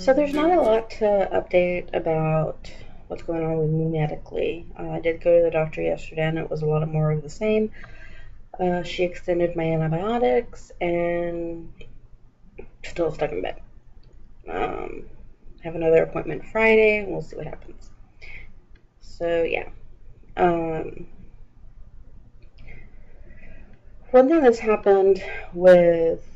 So there's not a lot to update about what's going on with me medically. I did go to the doctor yesterday, and it was a lot more of the same. She extended my antibiotics, and still stuck in bed. Um, have another appointment Friday, and we'll see what happens. So yeah. Um, One thing that's happened with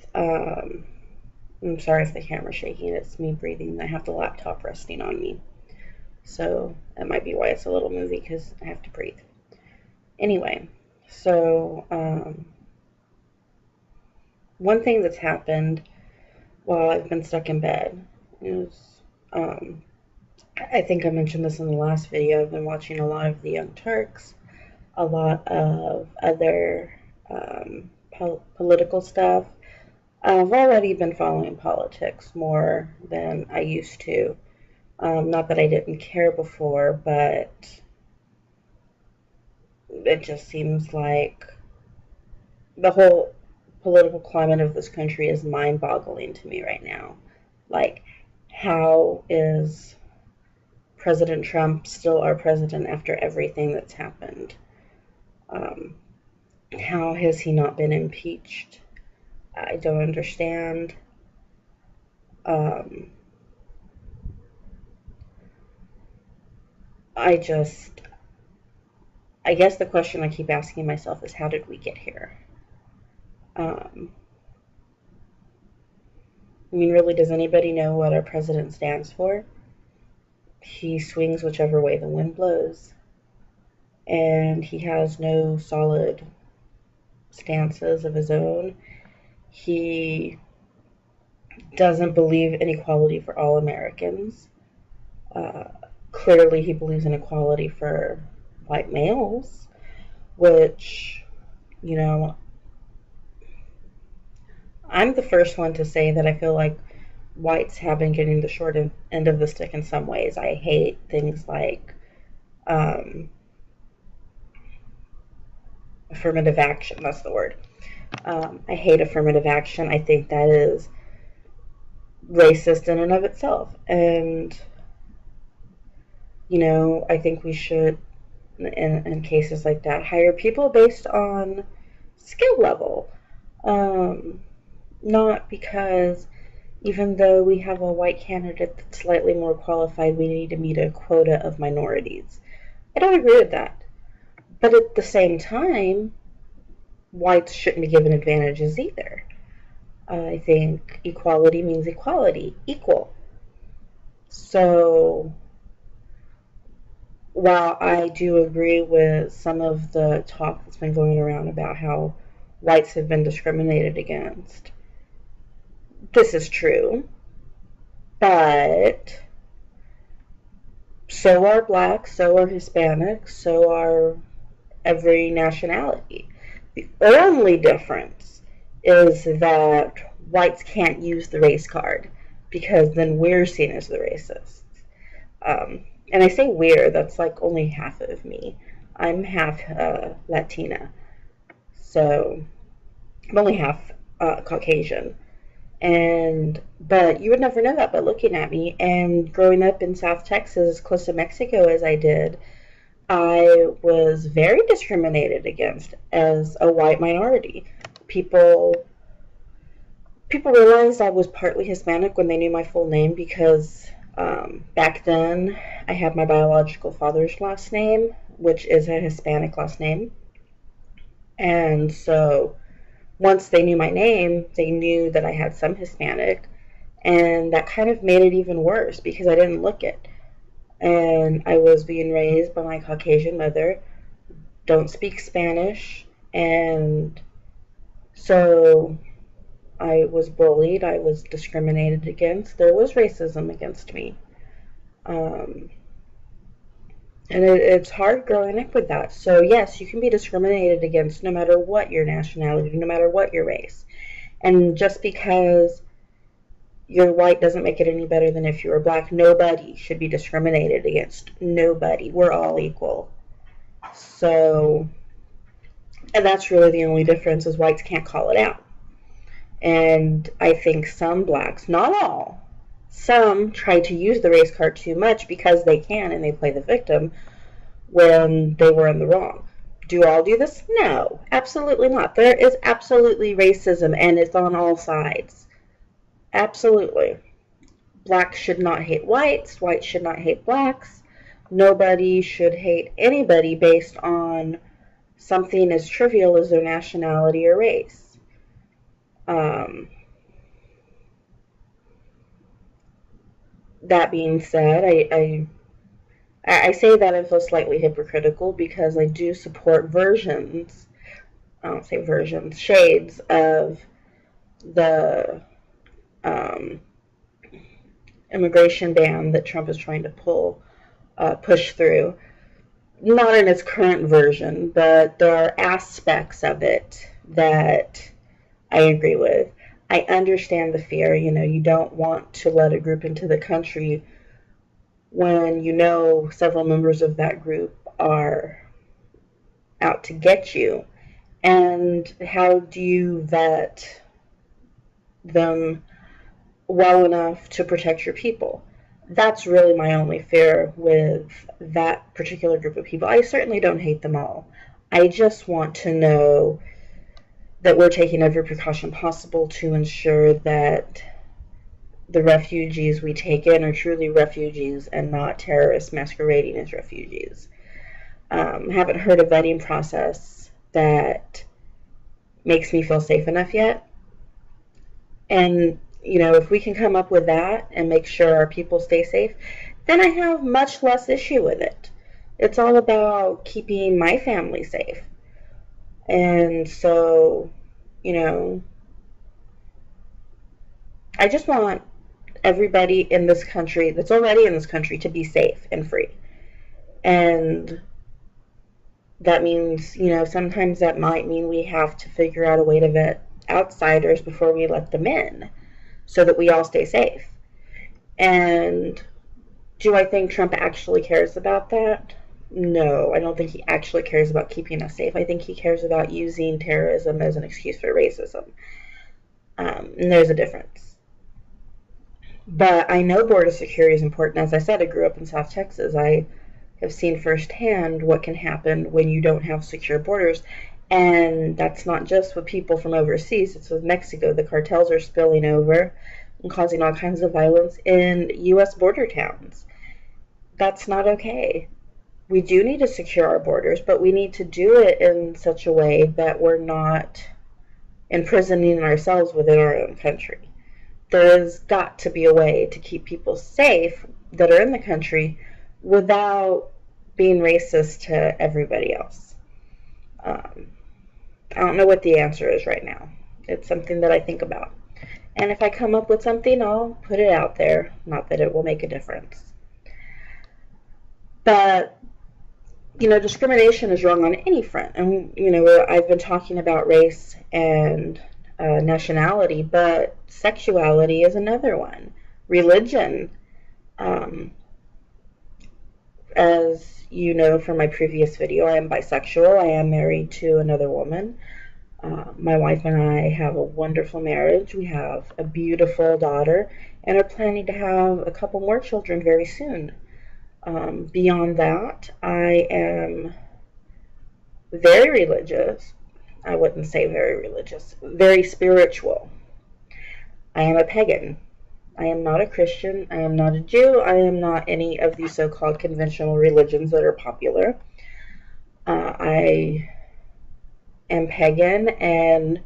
I'm sorry if the camera's shaking. It's me breathing. I have the laptop resting on me. So that might be why it's a little movie, because I have to breathe. Anyway, so one thing that's happened while I've been stuck in bed is, I think I mentioned this in the last video, I've been watching a lot of the Young Turks, a lot of other political stuff. I've already been following politics more than I used to. Not that I didn't care before, but it just seems like the whole political climate of this country is mind-boggling to me right now. Like, how is President Trump still our president after everything that's happened? How has he not been impeached? I don't understand. Um, I just, I guess the question I keep asking myself is, how did we get here? Um, I mean, really, does anybody know what our president stands for? He swings whichever way the wind blows, and he has no solid stances of his own. He doesn't believe in equality for all Americans. Uh, Clearly, he believes in equality for white males, which, you know, I'm the first one to say that I feel like whites have been getting the short end of the stick in some ways. I hate things like um, affirmative action. That's the word. I hate affirmative action. I think that is racist in and of itself. And, I think we should, in cases like that, hire people based on skill level. Um, Not because even though we have a white candidate that's slightly more qualified, we need to meet a quota of minorities. I don't agree with that. But at the same time, whites shouldn't be given advantages either. I think equality means equality, equal. So while I do agree with some of the talk that's been going around about how whites have been discriminated against, this is true, but so are blacks, so are Hispanics, so are every nationality. The only difference is that whites can't use the race card, because then we're seen as the racists. And I say we're, that's like only half of me. I'm half Latina, so I'm only half Caucasian. But you would never know that by looking at me. And growing up in South Texas, close to Mexico as I did, I was very discriminated against as a white minority. People realized I was partly Hispanic when they knew my full name, because back then I had my biological father's last name, which is a Hispanic last name. And so once they knew my name, they knew that I had some Hispanic, and that kind of made it even worse because I didn't look it. And I was being raised by my Caucasian mother, don't speak Spanish, and so I was bullied, I was discriminated against, there was racism against me. And it's hard growing up with that. So yes, you can be discriminated against no matter what your nationality, no matter what your race. And just because you're white doesn't make it any better than if you were black. Nobody should be discriminated against. Nobody. We're all equal. So, and that's really the only difference, is whites can't call it out. And I think some blacks, not all, Some try to use the race card too much because they can, and they play the victim when they were in the wrong. Do all do this? No, absolutely not. There is absolutely racism, and it's on all sides. Absolutely. Blacks should not hate whites. Whites should not hate blacks. Nobody should hate anybody based on something as trivial as their nationality or race. That being said, I say that and feel slightly hypocritical because I do support versions, I don't say versions, shades of the immigration ban that Trump is trying to push through. Not in its current version, but there are aspects of it that I agree with. I understand the fear. You don't want to let a group into the country when several members of that group are out to get you. And how do you vet them well enough to protect your people? That's really my only fear with that particular group of people. I certainly don't hate them all. I just want to know that we're taking every precaution possible to ensure that the refugees we take in are truly refugees and not terrorists masquerading as refugees. Haven't heard a vetting process that makes me feel safe enough yet. And if we can come up with that and make sure our people stay safe, then I have much less issue with it. It's all about keeping my family safe. And so, I just want everybody in this country that's already in this country to be safe and free. And that means, sometimes that might mean we have to figure out a way to vet outsiders before we let them in, so that we all stay safe. And do I think Trump actually cares about that? No, I don't think he actually cares about keeping us safe. I think he cares about using terrorism as an excuse for racism. And there's a difference. But I know border security is important. As I said, I grew up in South Texas. I have seen firsthand what can happen when you don't have secure borders. And that's not just with people from overseas, it's with Mexico. The cartels are spilling over and causing all kinds of violence in U.S. border towns. That's not okay. We do need to secure our borders, but we need to do it in such a way that we're not imprisoning ourselves within our own country. There's got to be a way to keep people safe that are in the country without being racist to everybody else. I don't know what the answer is right now. It's something that I think about. And if I come up with something, I'll put it out there. Not that it will make a difference. But, discrimination is wrong on any front. And, I've been talking about race and nationality, but sexuality is another one. Religion. As you know from my previous video, I am bisexual. I am married to another woman. My wife and I have a wonderful marriage. We have a beautiful daughter and are planning to have a couple more children very soon. Beyond that, I am very religious. I wouldn't say very religious. Very spiritual. I am a pagan. I am not a Christian. I am not a Jew. I am not any of these so-called conventional religions that are popular. I am pagan, and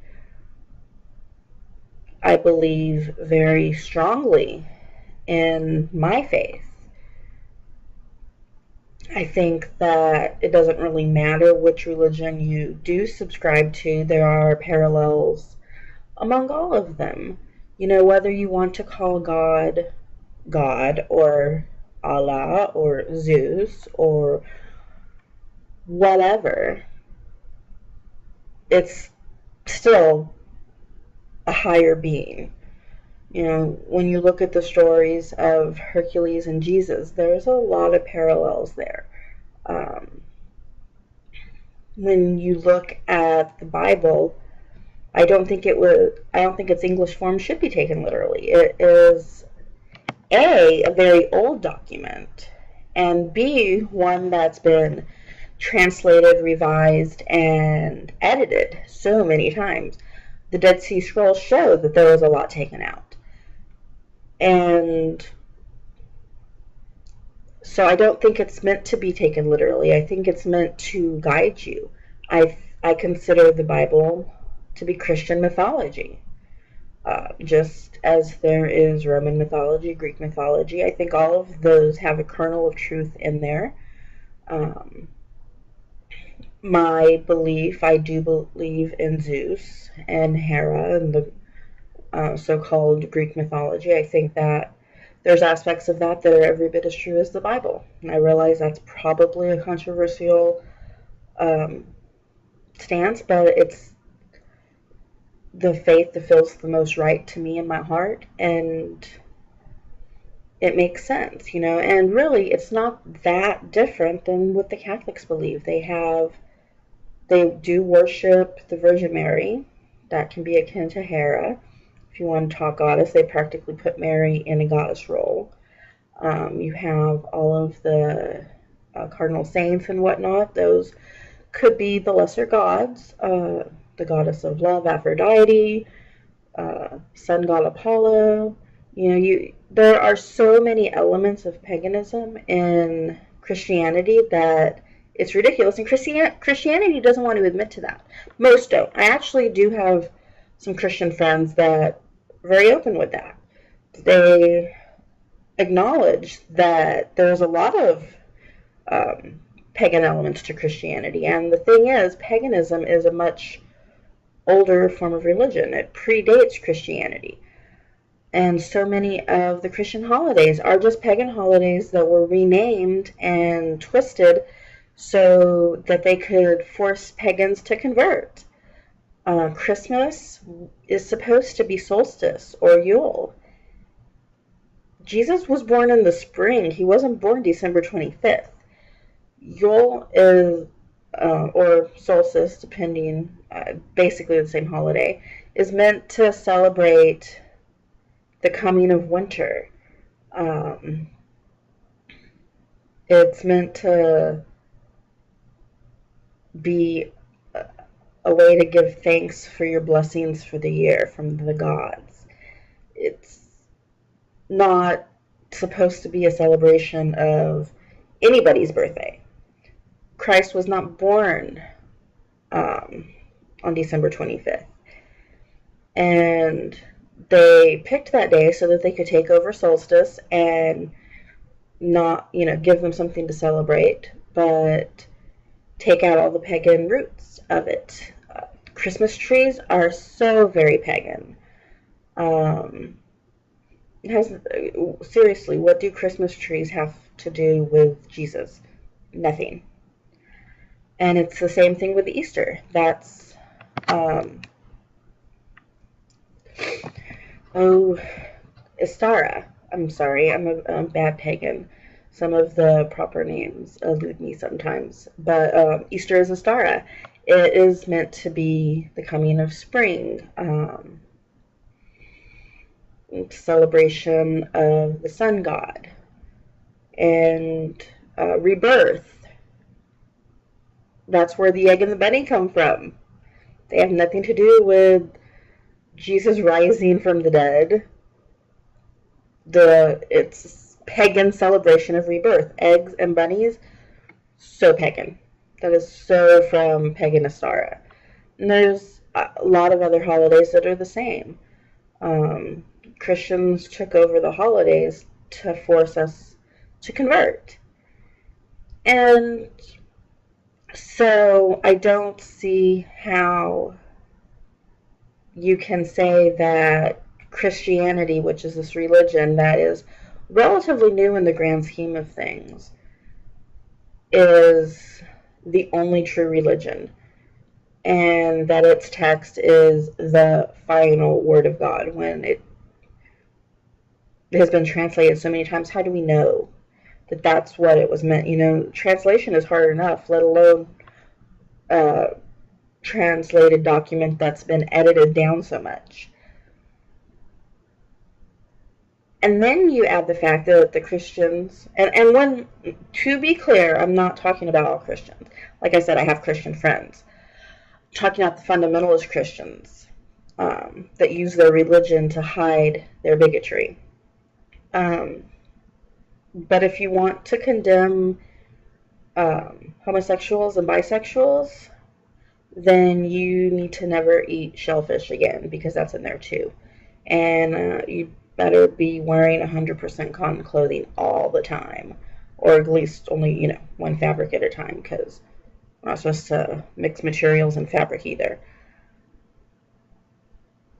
I believe very strongly in my faith. I think that it doesn't really matter which religion you do subscribe to. There are parallels among all of them. Whether you want to call God, or Allah, or Zeus, or whatever, it's still a higher being. When you look at the stories of Hercules and Jesus, there's a lot of parallels there. When you look at the Bible, I don't think its English form should be taken literally. It is A very old document, and B, one that's been translated, revised, and edited so many times. The Dead Sea Scrolls show that there was a lot taken out. And so I don't think it's meant to be taken literally. I think it's meant to guide you. I consider the Bible to be Christian mythology. Just as there is Roman mythology, Greek mythology, I think all of those have a kernel of truth in there. My belief, I do believe in Zeus and Hera and the so-called Greek mythology. I think that there's aspects of that that are every bit as true as the Bible. And I realize that's probably a controversial stance, but it's the faith that feels the most right to me in my heart, and it makes sense, and really it's not that different than what the Catholics believe. They do worship the Virgin Mary. That can be akin to Hera. If you want to talk goddess, they practically put Mary in a goddess role. You have all of the cardinal saints and whatnot. Those could be the lesser gods. The goddess of love, Aphrodite, sun god Apollo. There are so many elements of paganism in Christianity that it's ridiculous, and Christianity doesn't want to admit to that. Most don't. I actually do have some Christian friends that are very open with that. They acknowledge that there's a lot of pagan elements to Christianity, and the thing is, paganism is a much older form of religion. It predates Christianity. And so many of the Christian holidays are just pagan holidays that were renamed and twisted so that they could force pagans to convert. Christmas is supposed to be solstice or Yule. Jesus was born in the spring. He wasn't born December 25th. Yule is, or solstice, depending, basically the same holiday, is meant to celebrate the coming of winter. It's meant to be a way to give thanks for your blessings for the year from the gods. It's not supposed to be a celebration of anybody's birthday. Christ was not born on December 25th. And they picked that day so that they could take over solstice and not, give them something to celebrate, but take out all the pagan roots of it. Christmas trees are so very pagan. Seriously, what do Christmas trees have to do with Jesus? Nothing. And it's the same thing with Easter. That's Istara. I'm sorry, I'm a bad pagan. Some of the proper names elude me sometimes. But Easter is Istara. It is meant to be the coming of spring, celebration of the sun god, and rebirth. That's where the egg and the bunny come from. They have nothing to do with Jesus rising from the dead. It's pagan celebration of rebirth. Eggs and bunnies, so pagan. That is so from pagan Astara. And there's a lot of other holidays that are the same. Christians took over the holidays to force us to convert. And so I don't see how you can say that Christianity, which is this religion that is relatively new in the grand scheme of things, is the only true religion, and that its text is the final word of God when it has been translated so many times. How do we know that that's what it was meant? Translation is hard enough, let alone translated document that's been edited down so much. And then you add the fact that the Christians, and when, to be clear, I'm not talking about all Christians. Like I said, I have Christian friends. I'm talking about the fundamentalist Christians that use their religion to hide their bigotry. But if you want to condemn homosexuals and bisexuals, then you need to never eat shellfish again, because that's in there too. And you better be wearing 100% cotton clothing all the time, or at least only, one fabric at a time, because we're not supposed to mix materials and fabric either.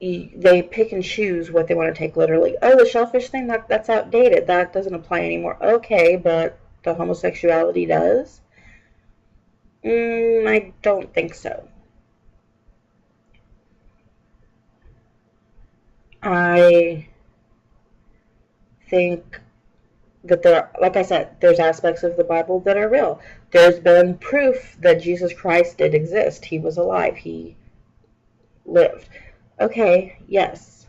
They pick and choose what they want to take literally. Oh, the shellfish thing, that's outdated. That doesn't apply anymore. Okay, but the homosexuality does? I don't think so. I think that like I said, there's aspects of the Bible that are real. There's been proof that Jesus Christ did exist. He was alive. He lived. Okay, yes.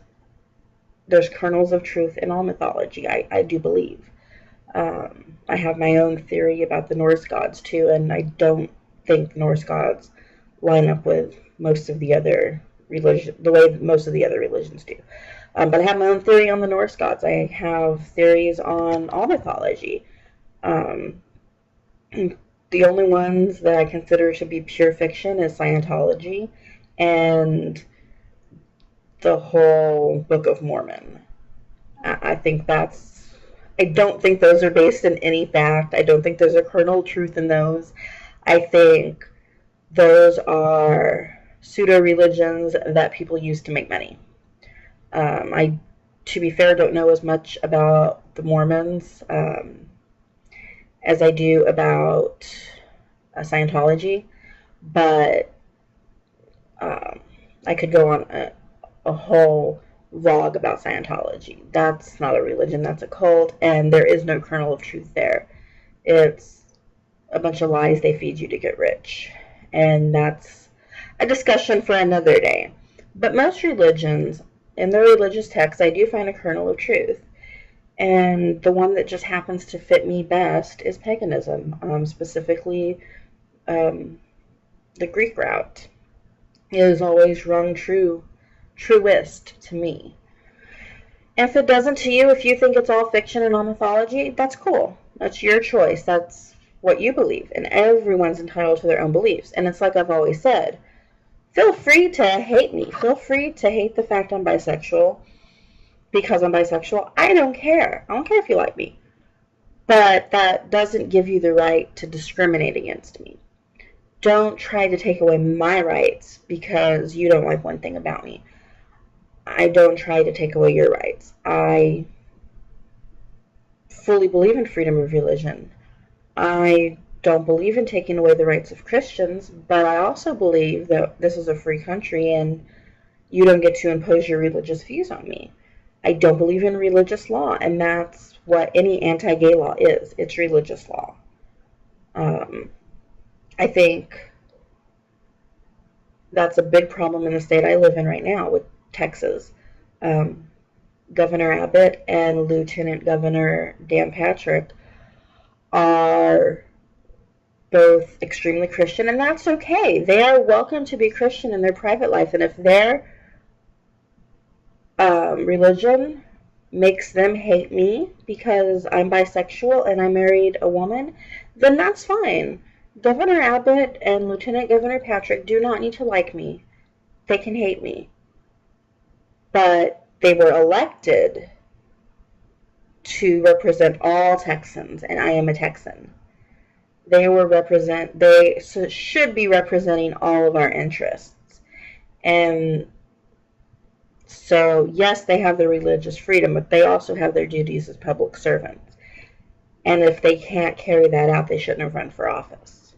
There's kernels of truth in all mythology, I do believe. I have my own theory about the Norse gods too, and I don't think Norse gods line up with most of the other religion, the way most of the other religions do. But I have my own theory on the Norse gods. I have theories on all mythology. The only ones that I consider to be pure fiction is Scientology and the whole Book of Mormon. I don't think those are based in any fact. I don't think there's a kernel of truth in those. I think those are pseudo-religions that people use to make money. I, to be fair, don't know as much about the Mormons as I do about Scientology, but I could go on a whole log about Scientology. That's not a religion, that's a cult, and there is no kernel of truth there. It's a bunch of lies they feed you to get rich, and that's a discussion for another day. But most religions, in their religious texts, I do find a kernel of truth, and the one that just happens to fit me best is paganism, specifically the Greek route. It has always rung truest to me. If it doesn't to you, if you think it's all fiction and all mythology, that's cool. That's your choice. That's what you believe. And everyone's entitled to their own beliefs. And it's like I've always said, feel free to hate me. Feel free to hate the fact I'm bisexual because I'm bisexual. I don't care. I don't care if you like me. But that doesn't give you the right to discriminate against me. Don't try to take away my rights because you don't like one thing about me. I don't try to take away your rights. I fully believe in freedom of religion. I don't believe in taking away the rights of Christians, but I also believe that this is a free country and you don't get to impose your religious views on me. I don't believe in religious law, and that's what any anti-gay law is. It's religious law. I think that's a big problem in the state I live in right now with Texas. Governor Abbott and Lieutenant Governor Dan Patrick are both extremely Christian, and that's okay. They are welcome to be Christian in their private life, and if their religion makes them hate me because I'm bisexual and I married a woman, then that's fine. Governor Abbott and Lieutenant Governor Patrick do not need to like me. They can hate me. But they were elected to represent all Texans, and I am a Texan. They should be representing all of our interests. And so, yes, they have their religious freedom, but they also have their duties as public servants. And if they can't carry that out, they shouldn't have run for office.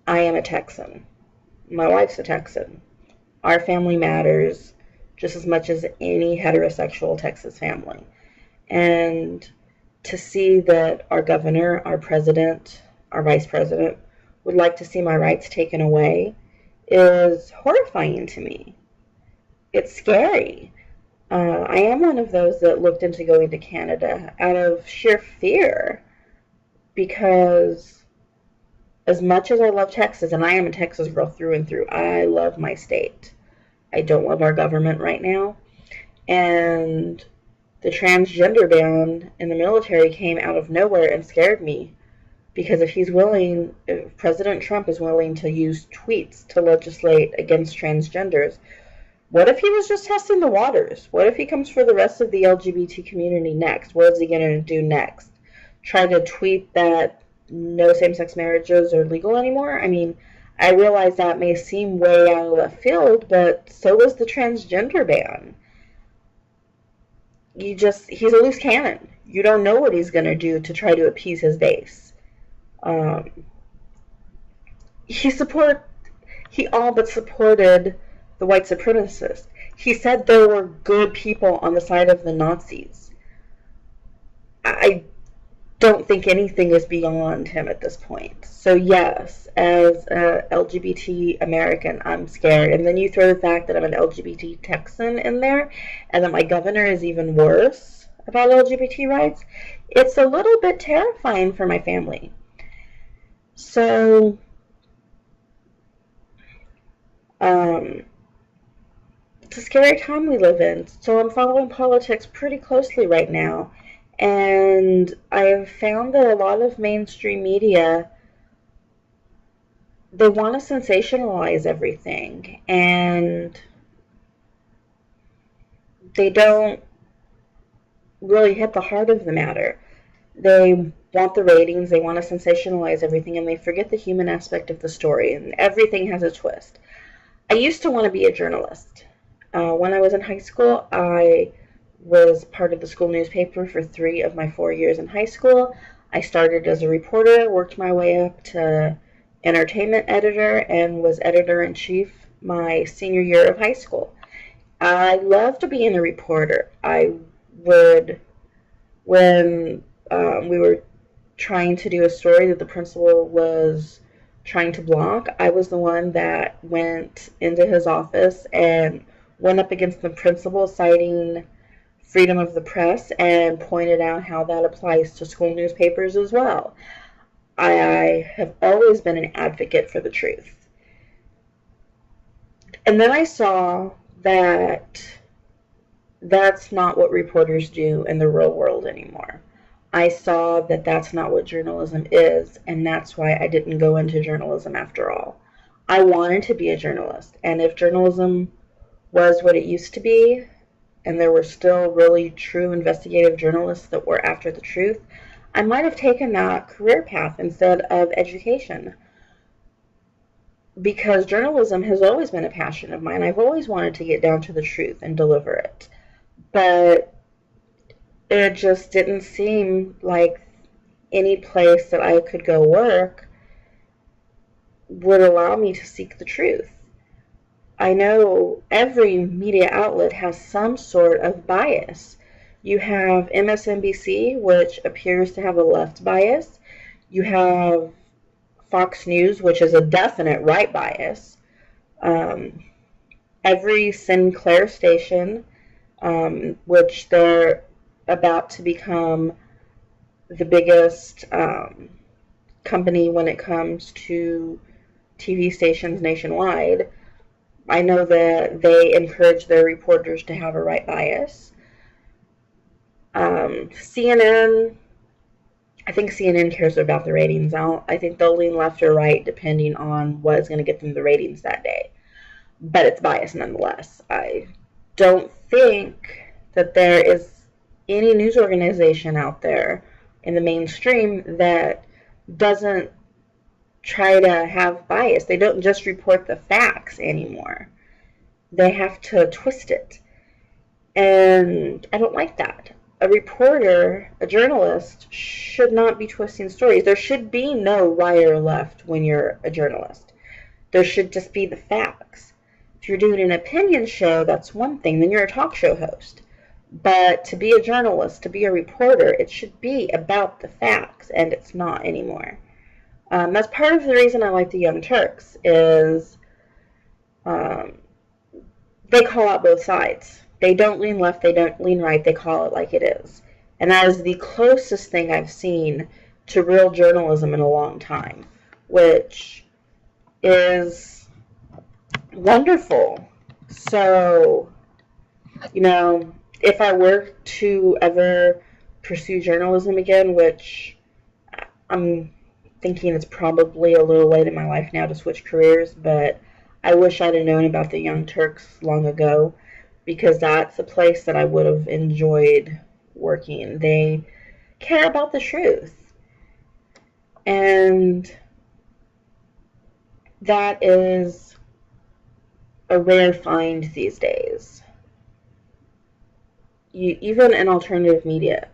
I am a Texan. My wife's a Texan. Our family matters just as much as any heterosexual Texas family. And to see that our governor, our president, our vice president would like to see my rights taken away is horrifying to me. It's scary. I am one of those that looked into going to Canada out of sheer fear, because as much as I love Texas, and I am a Texas girl through and through, I love my state. I don't love our government right now. And the transgender ban in the military came out of nowhere and scared me, because if President Trump is willing to use tweets to legislate against transgenders, what if he was just testing the waters? What if he comes for the rest of the LGBT community next? What is he going to do next? Try to tweet that no same-sex marriages are legal anymore? I mean, I realize that may seem way out of left field, but so was the transgender ban. He's a loose cannon. You don't know what he's going to do to try to appease his base. He all but supported the white supremacists. He said there were good people on the side of the Nazis. I don't think anything is beyond him at this point. So yes, as a LGBT American, I'm scared. And then you throw the fact that I'm an LGBT Texan in there, and that my governor is even worse about LGBT rights. It's a little bit terrifying for my family. So, it's a scary time we live in. So I'm following politics pretty closely right now. And I've found that a lot of mainstream media, they want to sensationalize everything, and they don't really hit the heart of the matter. They want the ratings, they want to sensationalize everything, and they forget the human aspect of the story, and everything has a twist. I used to want to be a journalist. When I was in high school, I was part of the school newspaper for 3 of my 4 years in high school. I started as a reporter, worked my way up to entertainment editor, and was editor-in-chief my senior year of high school. I loved being a reporter. When we were trying to do a story that the principal was trying to block, I was the one that went into his office and went up against the principal, citing freedom of the press, and pointed out how that applies to school newspapers as well. I have always been an advocate for the truth. And then I saw that that's not what reporters do in the real world anymore. I saw that that's not what journalism is, and that's why I didn't go into journalism after all. I wanted to be a journalist, and if journalism was what it used to be, and there were still really true investigative journalists that were after the truth, I might have taken that career path instead of education. Because journalism has always been a passion of mine. I've always wanted to get down to the truth and deliver it. But it just didn't seem like any place that I could go work would allow me to seek the truth. I know every media outlet has some sort of bias. You have MSNBC, which appears to have a left bias. You have Fox News, which is a definite right bias. Every Sinclair station, which they're about to become the biggest company when it comes to TV stations nationwide, I know that they encourage their reporters to have a right bias. CNN, I think CNN cares about the ratings. I think they'll lean left or right depending on what is going to get them the ratings that day. But it's biased nonetheless. I don't think that there is any news organization out there in the mainstream that doesn't try to have bias. They don't just report the facts anymore. They have to twist it. And I don't like that. A reporter, a journalist, should not be twisting stories. There should be no right or left when you're a journalist. There should just be the facts. If you're doing an opinion show, that's one thing. Then you're a talk show host. But to be a journalist, to be a reporter, it should be about the facts, and it's not anymore. That's part of the reason I like the Young Turks, is they call out both sides. They don't lean left, they don't lean right, they call it like it is. And that is the closest thing I've seen to real journalism in a long time, which is wonderful. So, if I were to ever pursue journalism again, which I'm thinking it's probably a little late in my life now to switch careers, but I wish I'd have known about the Young Turks long ago, because that's a place that I would have enjoyed working. They care about the truth. And that is a rare find these days. Even in alternative media,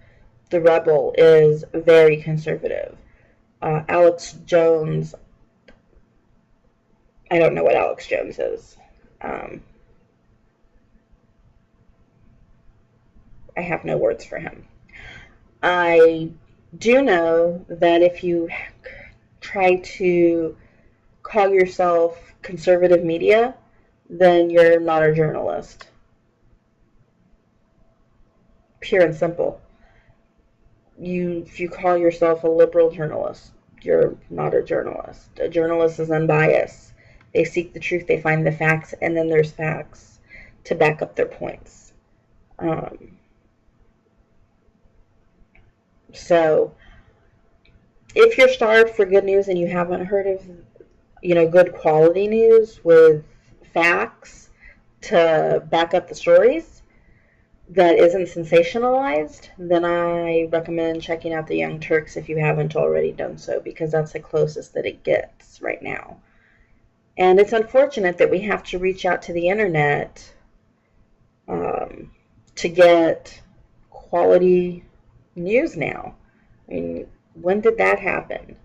the Rebel is very conservative. Alex Jones, I don't know what Alex Jones is. I have no words for him. I do know that if you try to call yourself conservative media, then you're not a journalist. Pure and simple. If you call yourself a liberal journalist, you're not a journalist. A journalist is unbiased. They seek the truth, they find the facts, and then there's facts to back up their points. So, if you're starved for good news and you haven't heard of, good quality news with facts to back up the stories that isn't sensationalized, then I recommend checking out the Young Turks if you haven't already done so, because that's the closest that it gets right now. And it's unfortunate that we have to reach out to the internet to get quality news now. I mean, when did that happen?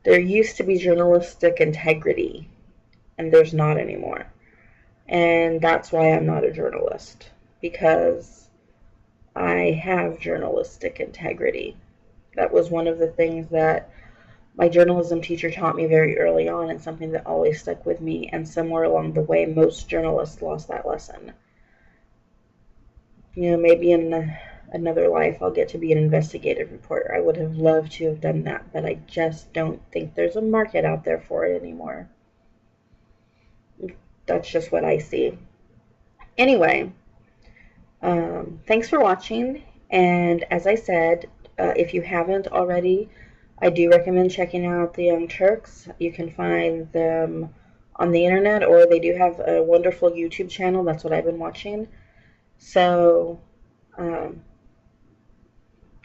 There used to be journalistic integrity, and there's not anymore. And that's why I'm not a journalist, because I have journalistic integrity. That was one of the things that my journalism teacher taught me very early on, and something that always stuck with me, and somewhere along the way most journalists lost that lesson. Maybe in another life I'll get to be an investigative reporter. I would have loved to have done that, but I just don't think there's a market out there for it anymore. That's just what I see. Anyway, thanks for watching, and as I said, if you haven't already, I do recommend checking out the Young Turks. You can find them on the internet, or they do have a wonderful YouTube channel. That's what I've been watching. So,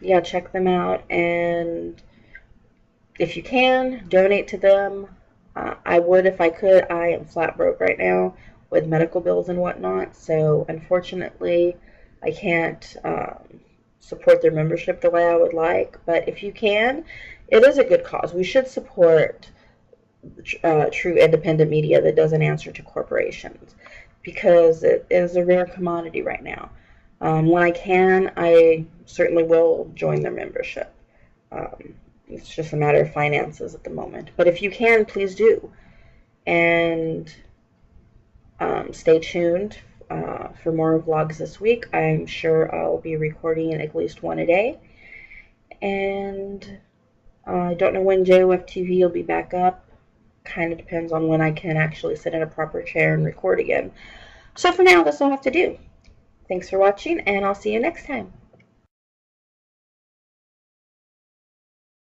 yeah, check them out, and if you can, donate to them. I would if I could. I am flat broke right now with medical bills and whatnot, so unfortunately I can't support their membership the way I would like, but if you can, it is a good cause. We should support true independent media that doesn't answer to corporations, because it is a rare commodity right now. When I can, I certainly will join their membership. It's just a matter of finances at the moment. But if you can, please do. And stay tuned for more vlogs this week. I'm sure I'll be recording at least one a day. And I don't know when JOF TV will be back up. Kind of depends on when I can actually sit in a proper chair and record again. So for now, this will have to do. Thanks for watching, and I'll see you next time.